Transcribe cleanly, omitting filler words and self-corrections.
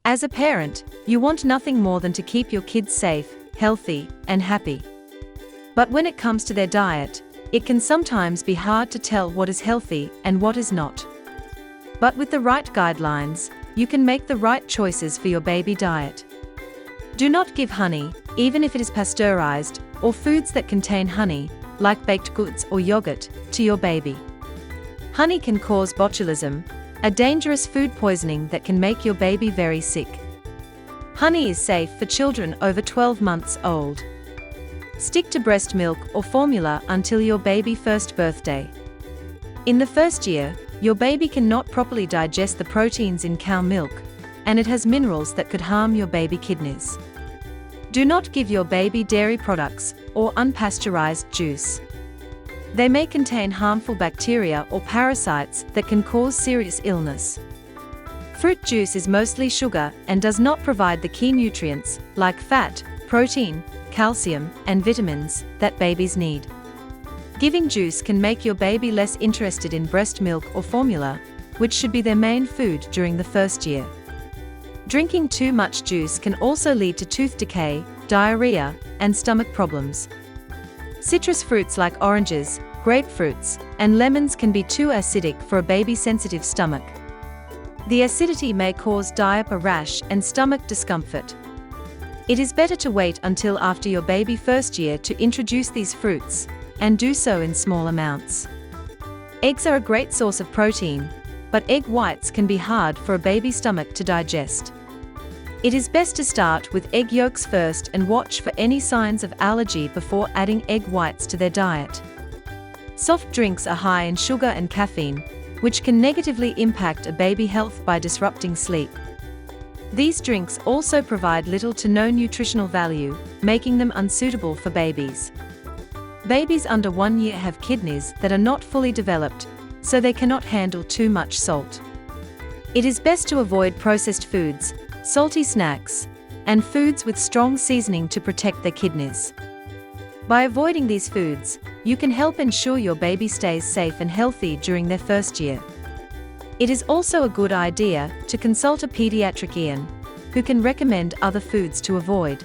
As a parent, you want nothing more than to keep your kids safe, healthy, and happy. But when it comes to their diet, it can sometimes be hard to tell what is healthy and what is not. But with the right guidelines, you can make the right choices for your baby diet. Do not give honey, even if it is pasteurized, or foods that contain honey, like baked goods or yogurt, to your baby. Honey can cause botulism, a dangerous food poisoning that can make your baby very sick. Honey is safe for children over 12 months old. Stick to breast milk or formula until your baby's first birthday. In the first year, your baby cannot properly digest the proteins in cow milk, and it has minerals that could harm your baby kidneys. Do not give your baby dairy products or unpasteurized juice. They may contain harmful bacteria or parasites that can cause serious illness. Fruit juice is mostly sugar and does not provide the key nutrients, like fat, protein, calcium, and vitamins, that babies need. Giving juice can make your baby less interested in breast milk or formula, which should be their main food during the first year. Drinking too much juice can also lead to tooth decay, diarrhea, and stomach problems. Citrus fruits like oranges, grapefruits, and lemons can be too acidic for a baby-sensitive stomach. The acidity may cause diaper rash and stomach discomfort. It is better to wait until after your baby's first year to introduce these fruits, and do so in small amounts. Eggs are a great source of protein, but egg whites can be hard for a baby's stomach to digest. It is best to start with egg yolks first and watch for any signs of allergy before adding egg whites to their diet. Soft drinks are high in sugar and caffeine, which can negatively impact a baby's health by disrupting sleep. These drinks also provide little to no nutritional value, making them unsuitable for babies. Babies under 1 year have kidneys that are not fully developed, so they cannot handle too much salt. It is best to avoid processed foods, salty snacks, and foods with strong seasoning to protect their kidneys. By avoiding these foods, you can help ensure your baby stays safe and healthy during their first year. It is also a good idea to consult a pediatrician, who can recommend other foods to avoid.